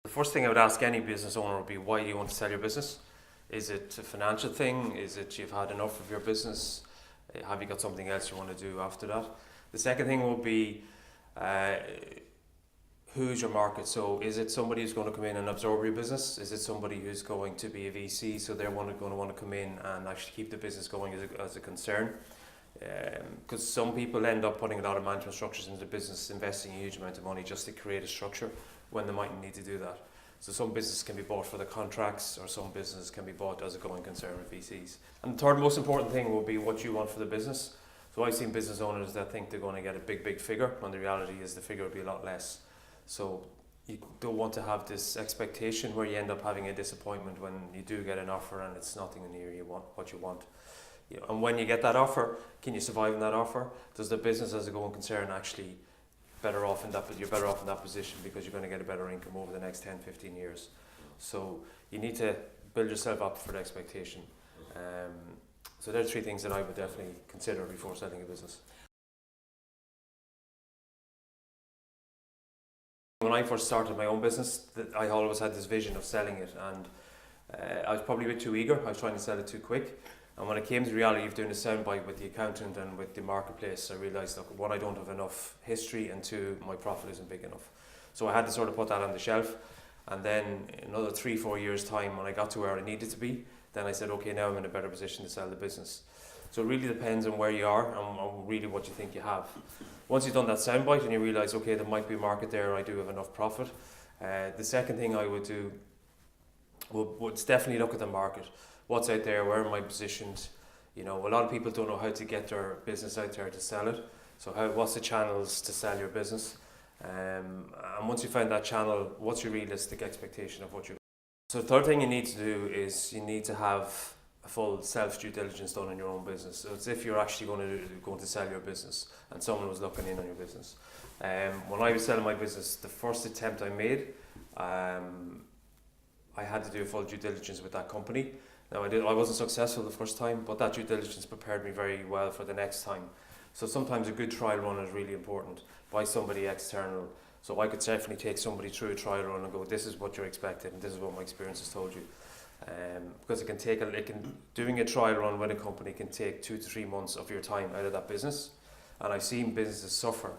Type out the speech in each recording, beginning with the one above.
The first thing I would ask any business owner would be, why do you want to sell your business? Is it a financial thing? Is it you've had enough of your business? Have you got something else you want to do after that? The second thing will be, who's your market? So is it somebody who's going to come in and absorb your business? Is it somebody who's going to be a VC, so they're going to want to come in and actually keep the business going as a concern? Because some people end up putting a lot of management structures into the business, investing a huge amount of money just to create a structure when they mightn't need to do that. So some businesses can be bought for the contracts, or some businesses can be bought as a going concern with VCs. And the third most important thing will be what you want for the business. So I've seen business owners that think they're going to get a big figure, when the reality is the figure will be a lot less. So you don't want to have this expectation where you end up having a disappointment when you do get an offer and it's nothing near what you want. And when you get that offer, can you survive in that offer? Does the business as a going concern actually you're better off in that position, because you're going to get a better income over the next 10-15 years. So you need to build yourself up for the expectation. So there are three things that I would definitely consider before selling a business. When I first started my own business, I always had this vision of selling it, and I was probably a bit too eager. I was trying to sell it too quick. And when it came to the reality of doing a soundbite with the accountant and with the marketplace, I realised, look, one, I don't have enough history, and two, my profit isn't big enough. So I had to sort of put that on the shelf. And then in another 3-4 years time, when I got to where I needed to be, then I said, okay, now I'm in a better position to sell the business. So it really depends on where you are and really what you think you have. Once you've done that soundbite and you realise, okay, there might be a market there, I do have enough profit. The second thing I would do would definitely look at the market. What's out there? Where am I positioned? A lot of people don't know how to get their business out there to sell it. So what's the channels to sell your business? And once you find that channel, what's your realistic expectation of what you're... So the third thing you need to do is you need to have a full self due diligence done in your own business. So it's if you're actually going to sell your business and someone was looking in on your business. When I was selling my business, the first attempt I made, I had to do a full due diligence with that company. Now I wasn't successful the first time, but that due diligence prepared me very well for the next time. So sometimes a good trial run is really important by somebody external. So I could definitely take somebody through a trial run and go, this is what you're expected and this is what my experience has told you. Because doing a trial run with a company can take 2 to 3 months of your time out of that business. And I've seen businesses suffer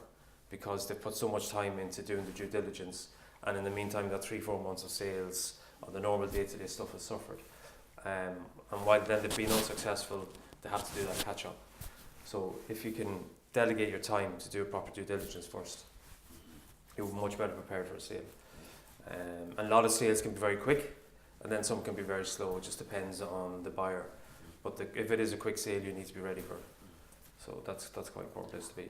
because they've put so much time into doing the due diligence, and in the meantime that 3-4 months of sales or the normal day-to-day stuff has suffered. And while then they've been unsuccessful, they have to do that catch up. So if you can delegate your time to do a proper due diligence first, you're much better prepared for a sale. And a lot of sales can be very quick, and then some can be very slow. It just depends on the buyer. But if it is a quick sale, you need to be ready for it. So that's quite important place to be.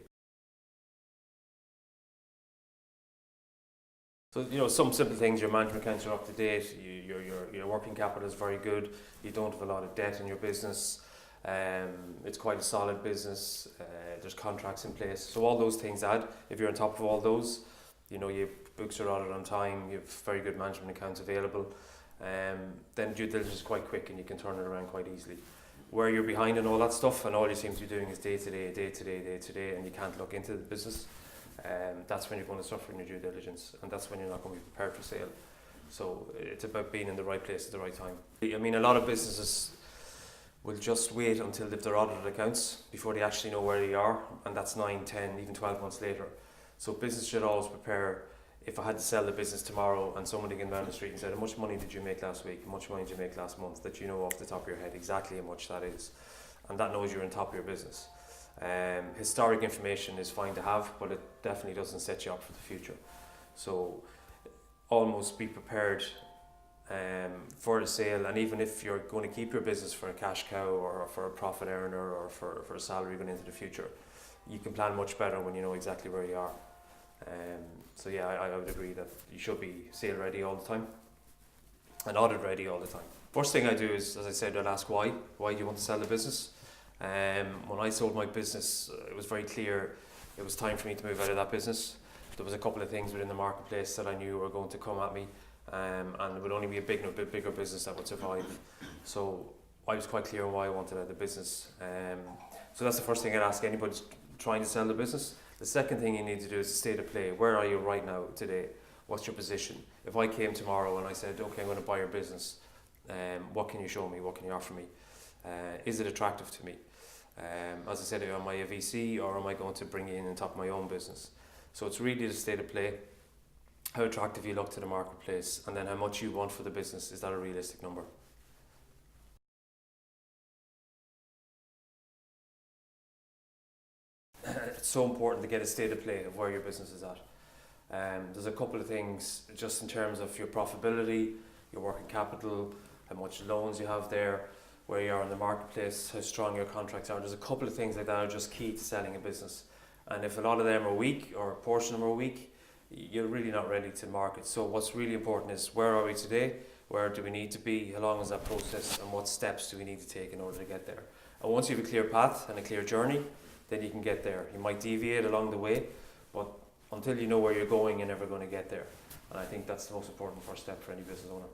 So some simple things: your management accounts are up to date, your working capital is very good, you don't have a lot of debt in your business, it's quite a solid business, there's contracts in place. So all those things add. If you're on top of all those, your books are audited on time, you have very good management accounts available, then due diligence is quite quick and you can turn it around quite easily. Where you're behind in all that stuff and all you seem to be doing is day to day, and you can't look into the business, that's when you're going to suffer in your due diligence, and that's when you're not going to be prepared for sale. So it's about being in the right place at the right time. I mean, a lot of businesses will just wait until they've their audited accounts before they actually know where they are, and that's 9, 10, even 12 months later. So business should always prepare. If I had to sell the business tomorrow and somebody came down the street and said, how much money did you make last week, how much money did you make last month, that you know off the top of your head exactly how much that is, and that knows you're on top of your business. Historic information is fine to have, but it definitely doesn't set you up for the future. So almost be prepared for a sale, and even if you're going to keep your business for a cash cow or for a profit earner or for a salary going into the future, you can plan much better when you know exactly where you are. So yeah, I would agree that you should be sale ready all the time and audit ready all the time. First thing I do is, as I said, I'll ask why. Why do you want to sell the business? When I sold my business, it was very clear it was time for me to move out of that business. There was a couple of things within the marketplace that I knew were going to come at me, and it would only be a bit bigger business that would survive. So I was quite clear on why I wanted out of the business. So that's the first thing I'd ask anybody trying to sell the business. The second thing you need to do is a state of play. Where are you right now today? What's your position? If I came tomorrow and I said, okay, I'm going to buy your business, what can you show me? What can you offer me? Is it attractive to me? As I said, am I a VC or am I going to bring in and top my own business? So it's really the state of play, how attractive you look to the marketplace, and then how much you want for the business. Is that a realistic number? It's so important to get a state of play of where your business is at. There's a couple of things just in terms of your profitability, your working capital, how much loans you have there, where you are in the marketplace, how strong your contracts are. There's a couple of things like that are just key to selling a business. And if a lot of them are weak or a portion of them are weak, you're really not ready to market. So what's really important is where are we today? Where do we need to be? How long is that process? And what steps do we need to take in order to get there? And once you have a clear path and a clear journey, then you can get there. You might deviate along the way, but until you know where you're going, you're never going to get there. And I think that's the most important first step for any business owner.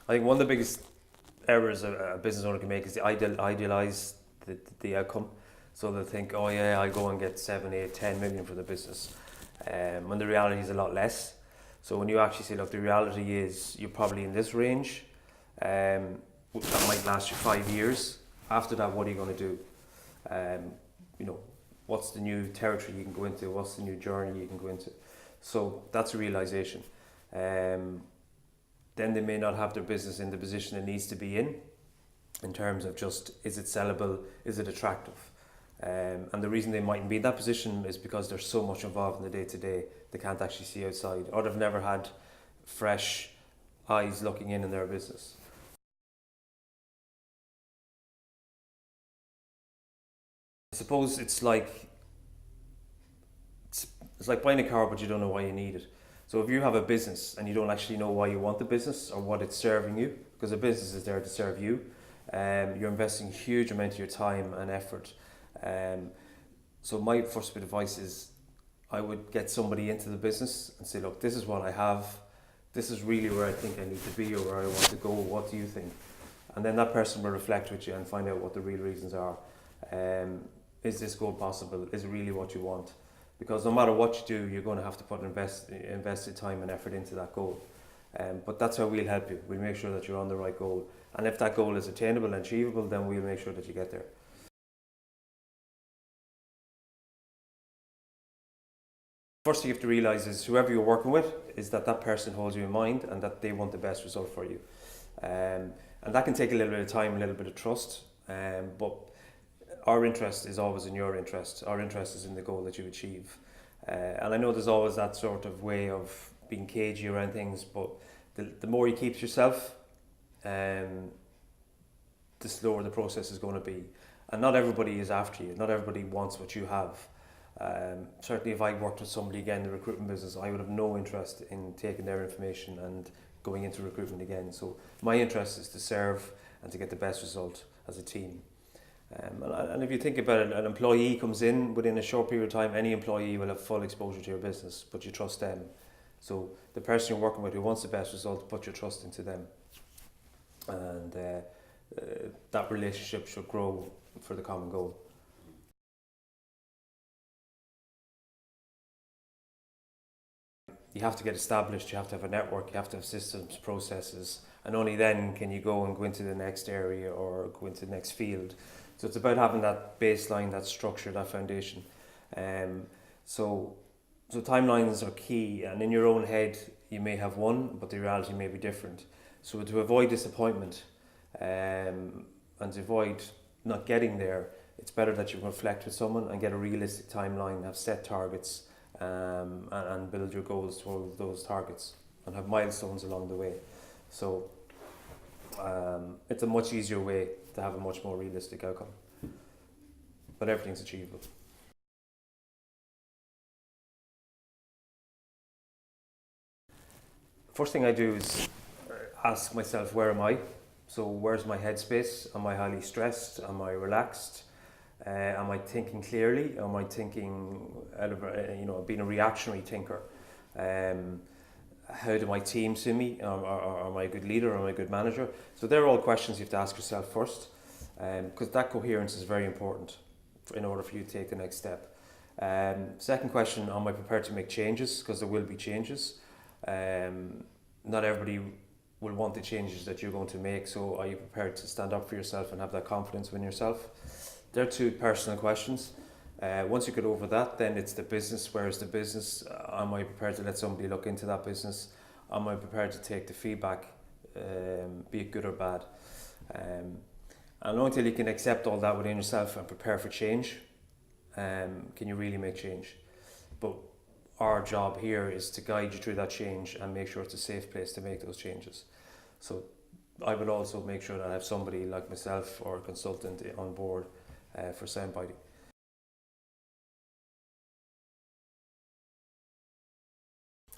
I think one of the biggest errors a business owner can make is they idealize the outcome. So they'll think, oh yeah, I'll go and get 7, 8, 10 million for the business. When the reality is a lot less. So when you actually say, look, the reality is you're probably in this range. That might last you 5 years. After that, what are you going to do? What's the new territory you can go into? What's the new journey you can go into? So that's a realization. Then they may not have their business in the position it needs to be in terms of just, is it sellable? Is it attractive? And the reason they mightn't be in that position is because there's so much involved in the day-to-day they can't actually see outside, or they've never had fresh eyes looking in their business. I suppose it's like buying a car but you don't know why you need it. So if you have a business and you don't actually know why you want the business or what it's serving you, because a business is there to serve you, you're investing a huge amount of your time and effort. So my first bit of advice is I would get somebody into the business and say, look, this is what I have. This is really where I think I need to be or where I want to go. What do you think? And then that person will reflect with you and find out what the real reasons are. Is this goal possible? Is it really what you want? Because no matter what you do, you're going to have to put invested time and effort into that goal. But that's how we'll help you. We'll make sure that you're on the right goal. And if that goal is attainable and achievable, then we'll make sure that you get there. First thing you have to realise is whoever you're working with is that person holds you in mind and that they want the best result for you. And that can take a little bit of time, a little bit of trust. But our interest is always in your interest. Our interest is in the goal that you achieve. And I know there's always that sort of way of being cagey around things, but the more you keep to yourself, the slower the process is going to be. And not everybody is after you. Not everybody wants what you have. Certainly if I worked with somebody again in the recruitment business, I would have no interest in taking their information and going into recruitment again. So my interest is to serve and to get the best result as a team. And if you think about it, an employee comes in within a short period of time, any employee will have full exposure to your business, but you trust them. So the person you're working with who wants the best result, put your trust into them. And that relationship should grow for the common goal. You have to get established, you have to have a network, you have to have systems, processes, and only then can you go into the next area or go into the next field. So it's about having that baseline, that structure, that foundation. So timelines are key, and in your own head you may have one, but the reality may be different. So to avoid disappointment and to avoid not getting there, it's better that you reflect with someone and get a realistic timeline, have set targets, and build your goals towards those targets and have milestones along the way. So it's a much easier way to have a much more realistic outcome, but everything's achievable. First thing I do is ask myself, where am I? So where's my headspace? Am I highly stressed? Am I relaxed? Am I thinking clearly? Am I thinking out of, being a reactionary thinker? How do my team see me? Am I a good leader? Am I a good manager? So they're all questions you have to ask yourself first, because that coherence is very important. in order for you to take the next step. Second question, am I prepared to make changes? Because there will be changes. Not everybody will want the changes that you're going to make, so are you prepared to stand up for yourself and have that confidence within yourself? They're two personal questions. Once you get over that, then it's the business. Where's the business? Am I prepared to let somebody look into that business? Am I prepared to take the feedback, be it good or bad? And only until you can accept all that within yourself and prepare for change, can you really make change. But our job here is to guide you through that change and make sure it's a safe place to make those changes. So I will also make sure that I have somebody like myself or a consultant on board for soundbiting.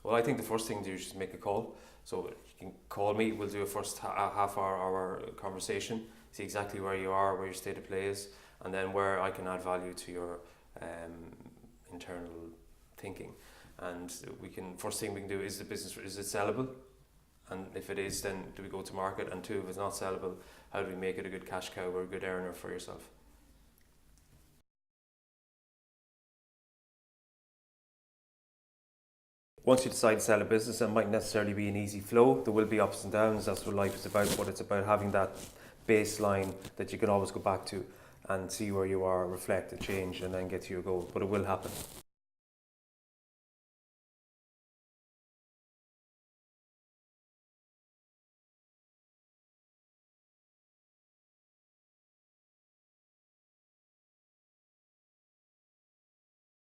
Well, I think the first thing to do is just make a call. So you can call me. We'll do a first half hour conversation. See exactly where you are, where your state of play is, and then where I can add value to your internal thinking. And we can first thing we can do is the business, is it sellable? And if it is, then do we go to market? And two, if it's not sellable, how do we make it a good cash cow or a good earner for yourself? Once you decide to sell a business, it might necessarily be an easy flow. There will be ups and downs. That's what life is about. But it's about having that baseline that you can always go back to and see where you are, reflect, and change, and then get to your goal. But it will happen.